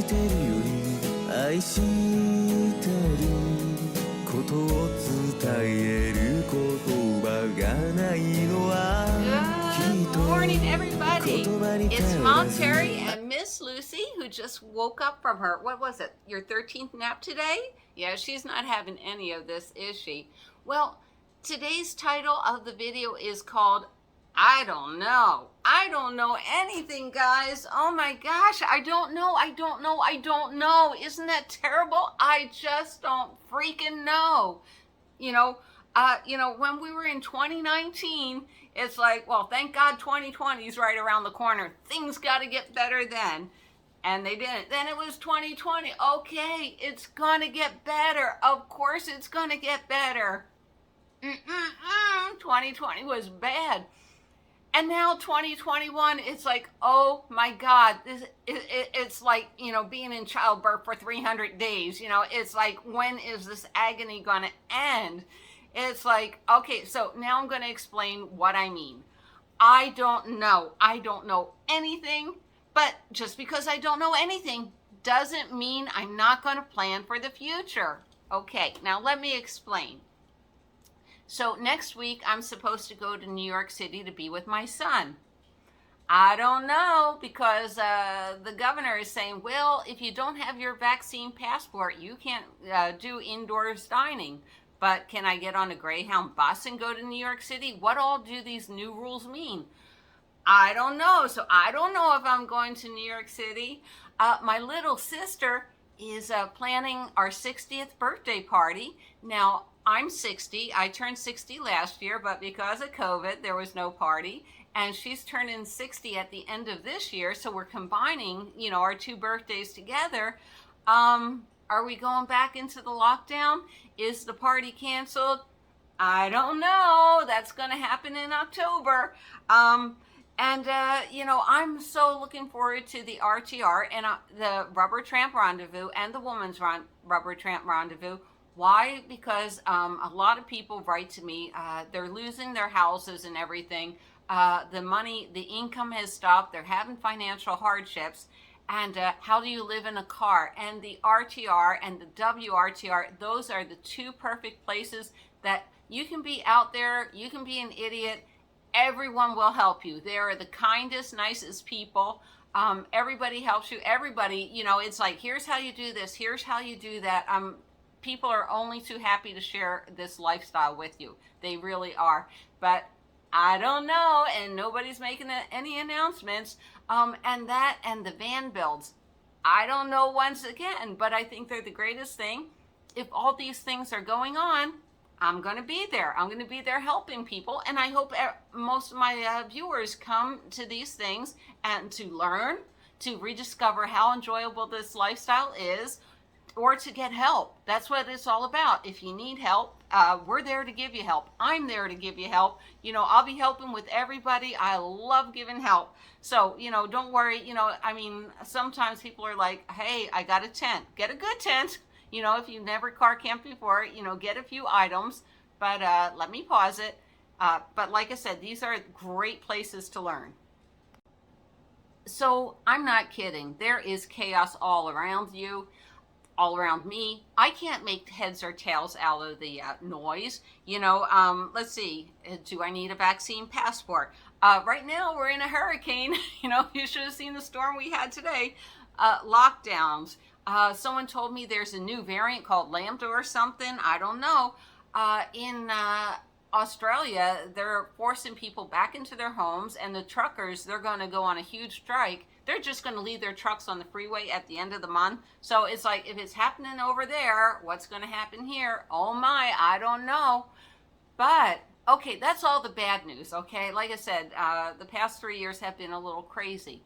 してるより愛してることを伝える言葉がないのは Good morning, everybody. It's Mom Terry and Miss Lucy, who just woke up from her, what was it, your 13th nap today? Yeah, she's not having any of this, is she? Well, today's title of the video is called I don't know. I don't know anything, guys. Oh my gosh, I don't know. Isn't that terrible? I just don't freaking know. When we were in 2019, it's like, well, thank God 2020 is right around the corner. Things got to get better then. And they didn't. Then it was 2020. Okay, it's going to get better. Of course it's going to get better. 2020 was bad. And now 2021, it's like, oh my God, it's like, being in childbirth for 300 days. It's like, when is this agony going to end? It's like, okay, so now I'm going to explain what I mean. I don't know. I don't know anything, but just because I don't know anything doesn't mean I'm not going to plan for the future. Okay, now let me explain. So next week, I'm supposed to go to New York City to be with my son. I don't know, because the governor is saying, well, if you don't have your vaccine passport, you can't do indoors dining. But can I get on a Greyhound bus and go to New York City? What all do these new rules mean? I don't know. So I don't know if I'm going to New York City. My little sister is planning our 60th birthday party. Now, I'm 60. I turned 60 last year, but because of COVID, there was no party. And she's turning 60 at the end of this year. So we're combining, our two birthdays together. Are we going back into the lockdown? Is the party canceled? I don't know. That's going to happen in October. I'm so looking forward to the RTR and the Rubber Tramp Rendezvous and the Women's Rubber Tramp Rendezvous. Why? Because a lot of people write to me. They're losing their houses and everything. The income has stopped. They're having financial hardships. And how do you live in a car? And the RTR and the WRTR, those are the two perfect places that you can be out there. You can be an idiot. Everyone will help you. They are the kindest, nicest people. Everybody helps you. Everybody, it's like, here's how you do this. Here's how you do that. People are only too happy to share this lifestyle with you. They really are. But I don't know, and nobody's making any announcements. And the van builds, I don't know once again, but I think they're the greatest thing. If all these things are going on, I'm going to be there. I'm going to be there helping people, and I hope most of my viewers come to these things and to learn, to rediscover how enjoyable this lifestyle is, or to get help. That's what it's all about. If you need help, we're there to give you help. I'm there to give you help. I'll be helping with everybody. I love giving help. So, don't worry. Sometimes people are like, hey, I got a tent. Get a good tent. If you've never car camped before, get a few items. But let me pause it. But like I said, these are great places to learn. So I'm not kidding. There is chaos all around you. All around me. I can't make heads or tails out of the noise. Let's see. Do I need a vaccine passport? Right now we're in a hurricane. You should have seen the storm we had today. Lockdowns. Someone told me there's a new variant called Lambda or something. I don't know. In Australia, they're forcing people back into their homes, and the truckers, they're going to go on a huge strike. They're just going to leave their trucks on the freeway at the end of the month. So it's like, if it's happening over there, what's going to happen here? Oh my, I don't know. But, okay, that's all the bad news, okay? Like I said, the past 3 years have been a little crazy.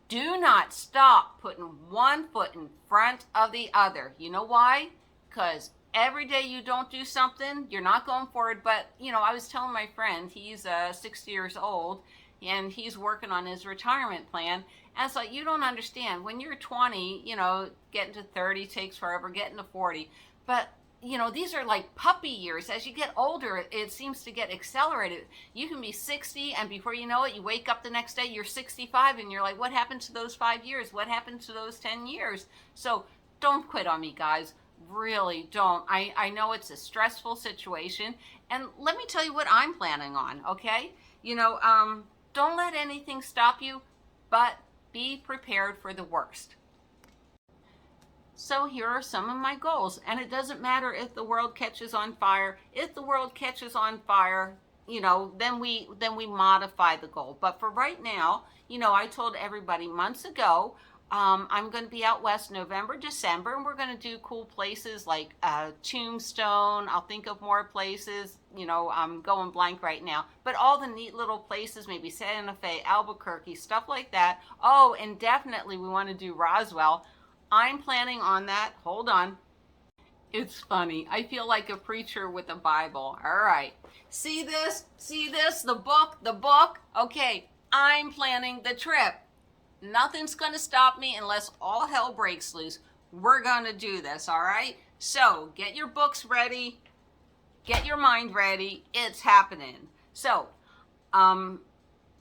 Do not stop putting one foot in front of the other. You know why? Because every day you don't do something, you're not going forward. But, I was telling my friend, he's 60 years old, and he's working on his retirement plan. And it's like, you don't understand. When you're 20, getting to 30 takes forever, getting to 40. But, these are like puppy years. As you get older, it seems to get accelerated. You can be 60, and before you know it, you wake up the next day, you're 65, and you're like, what happened to those 5 years? What happened to those 10 years? So don't quit on me, guys. Really don't. I know it's a stressful situation, and let me tell you what I'm planning on, okay? Don't let anything stop you, but be prepared for the worst. So here are some of my goals, and it doesn't matter if the world catches on fire. If the world catches on fire, then we modify the goal. But for right now, I told everybody months ago, I'm going to be out west November, December, and we're going to do cool places like Tombstone. I'll think of more places. I'm going blank right now. But all the neat little places, maybe Santa Fe, Albuquerque, stuff like that. Oh, and definitely we want to do Roswell. I'm planning on that. Hold on. It's funny. I feel like a preacher with a Bible. All right. See this? See this? The book? Okay. I'm planning the trip. Nothing's going to stop me unless all hell breaks loose. We're going to do this, all right? So get your books ready. Get your mind ready. It's happening. So, I'm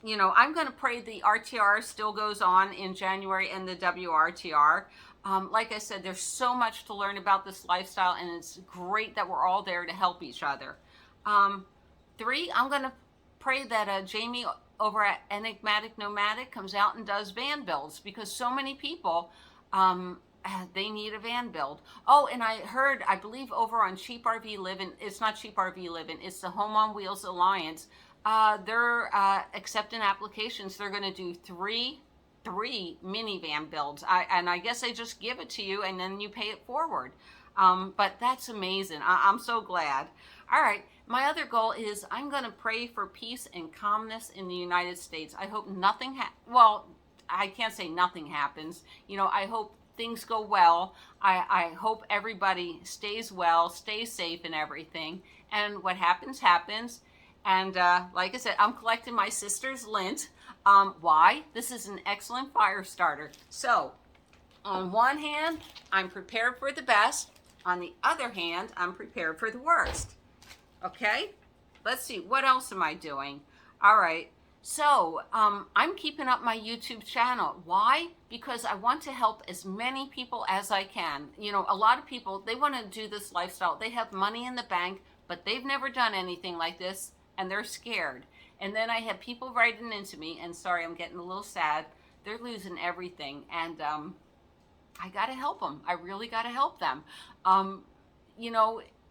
going to pray the RTR still goes on in January and the WRTR. Like I said, there's so much to learn about this lifestyle, and it's great that we're all there to help each other. 3, I'm going to pray that Jamie over at Enigmatic Nomadic comes out and does van builds, because so many people, they need a van build. Oh, and I believe over on Cheap RV Living, it's not Cheap RV Living, it's the Home on Wheels Alliance. They're accepting applications. They're going to do three minivan builds. I guess they just give it to you and then you pay it forward. But that's amazing. I'm so glad. All right. My other goal is I'm going to pray for peace and calmness in the United States. I hope nothing I can't say nothing happens. I hope things go well. I hope everybody stays well, stays safe and everything. And what happens, happens. And like I said, I'm collecting my sister's lint. Why? This is an excellent fire starter. So, on one hand, I'm prepared for the best. On the other hand, I'm prepared for the worst. Okay? Let's see. What else am I doing? All right. So, I'm keeping up my YouTube channel. Why? Because I want to help as many people as I can. A lot of people, they want to do this lifestyle. They have money in the bank, but they've never done anything like this, and they're scared. And then I have people writing into me, and sorry, I'm getting a little sad. They're losing everything, and I got to help them. I really got to help them.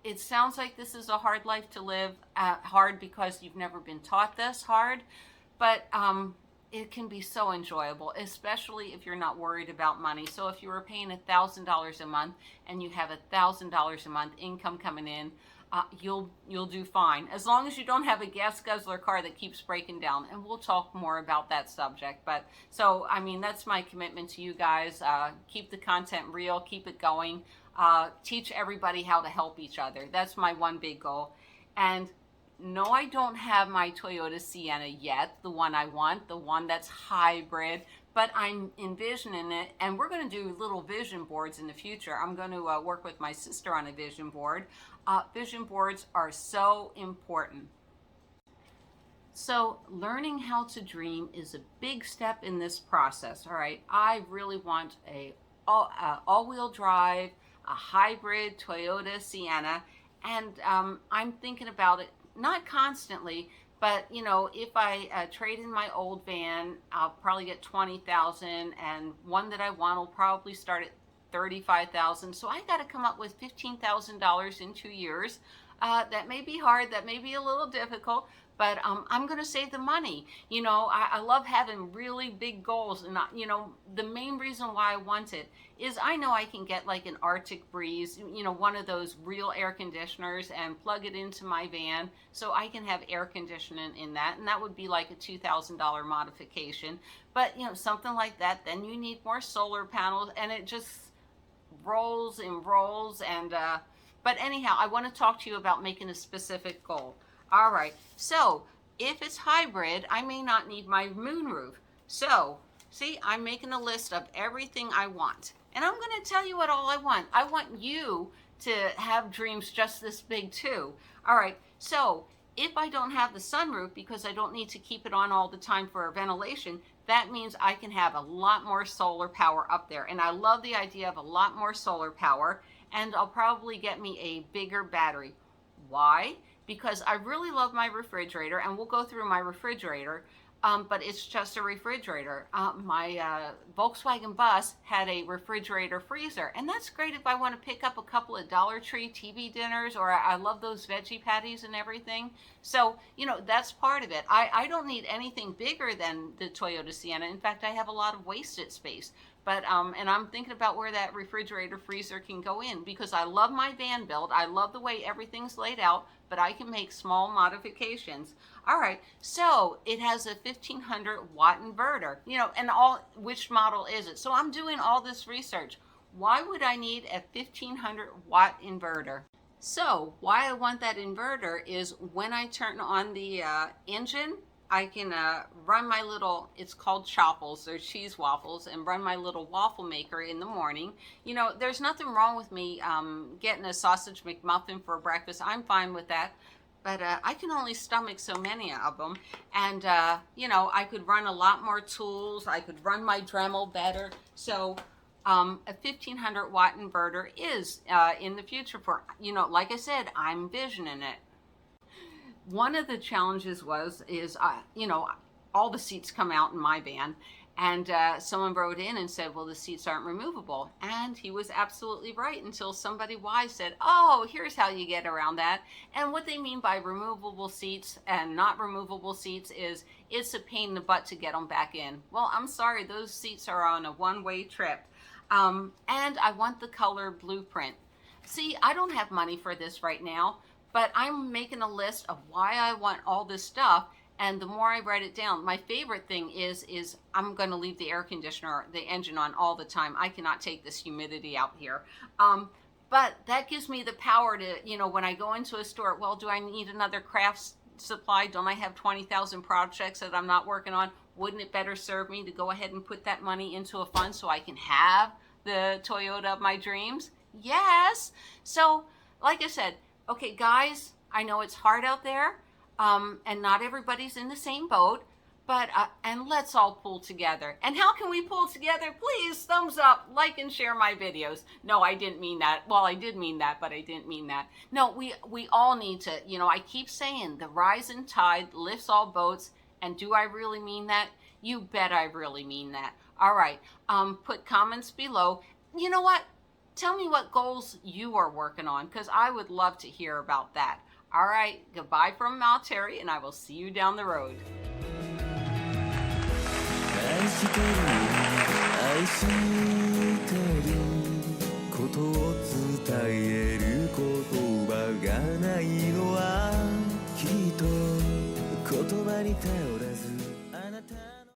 It sounds like this is a hard life to live, hard because you've never been taught this hard, but it can be so enjoyable, especially if you're not worried about money. So if you were paying $1,000 a month and you have $1,000 a month income coming in, you'll do fine, as long as you don't have a gas guzzler car that keeps breaking down. And we'll talk more about that subject. But so, that's my commitment to you guys. Keep the content real, keep it going, teach everybody how to help each other. That's my one big goal. And no, I don't have my Toyota Sienna yet, the one I want, the one that's hybrid, but I'm envisioning it, and we're going to do little vision boards in the future. I'm going to work with my sister on a vision board. Vision boards are so important. So learning how to dream is a big step in this process. All right, I really want a all-wheel drive, a hybrid Toyota Sienna, and I'm thinking about it, not constantly, but if I trade in my old van, I'll probably get $20,000, and one that I want will probably start at $35,000. So I got to come up with $15,000 in 2 years. That may be hard. That may be a little difficult, but I'm going to save the money. I love having really big goals, and the main reason why I want it is I know I can get like an Arctic Breeze, one of those real air conditioners, and plug it into my van so I can have air conditioning in that, and that would be like a $2,000 modification. But something like that, then you need more solar panels, and it just rolls and rolls. And but anyhow, I want to talk to you about making a specific goal. All right, so if it's hybrid, I may not need my moonroof. So see, I'm making a list of everything I want, and I'm going to tell you what all I want. I want you to have dreams just this big too. All right, so if I don't have the sunroof because I don't need to keep it on all the time for ventilation, that means I can have a lot more solar power up there. And I love the idea of a lot more solar power, and I'll probably get me a bigger battery. Why? Because I really love my refrigerator, and we'll go through my refrigerator, but it's just a refrigerator. My Volkswagen bus had a refrigerator freezer, and that's great if I want to pick up a couple of Dollar Tree TV dinners, or I love those veggie patties and everything. So, you know, that's part of it. I don't need anything bigger than the Toyota Sienna. In fact, I have a lot of wasted space. But and I'm thinking about where that refrigerator freezer can go in, because I love my van build. I love the way everything's laid out, but I can make small modifications. All right, so it has a 1500 watt inverter, you know, and which model is it? So I'm doing all this research. Why would I need a 1500 watt inverter? So why I want that inverter is when I turn on the engine, I can run my little, it's called chopples, they're cheese waffles, and run my little waffle maker in the morning. You know, there's nothing wrong with me getting a sausage McMuffin for breakfast. I'm fine with that. But I can only stomach so many of them. And, you know, I could run a lot more tools. I could run my Dremel better. So a 1500 watt inverter is in the future for, you know, like I said, I'm envisioning it. One of the challenges is you know, all the seats come out in my van, and someone wrote in and said, well, the seats aren't removable. And he was absolutely right, until somebody wise said, oh, here's how you get around that. And what they mean by removable seats and not removable seats is it's a pain in the butt to get them back in. Well, I'm sorry, those seats are on a one-way trip. And I want the color blueprint. See, I don't have money for this right now, but I'm making a list of why I want all this stuff, and the more I write it down, my favorite thing is I'm going to leave the air conditioner, the engine on all the time. I cannot take this humidity out here. But that gives me the power to, you know, when I go into a store, well, do I need another craft supply? Don't I have 20,000 projects that I'm not working on? Wouldn't it better serve me to go ahead and put that money into a fund so I can have the Toyota of my dreams? Yes. So, like I said, okay, guys, I know it's hard out there, and not everybody's in the same boat, but, and let's all pull together. And how can we pull together? Please, thumbs up, like and share my videos. No, I didn't mean that. Well, I did mean that, but I didn't mean that. No, we all need to, you know, I keep saying the rising tide lifts all boats, and do I really mean that? You bet I really mean that. All right, put comments below. You know what? Tell me what goals you are working on, because I would love to hear about that. All right, goodbye from Mount Terry, and I will see you down the road. 愛してる愛してることを伝える言葉がないのはきっと言葉に頼らず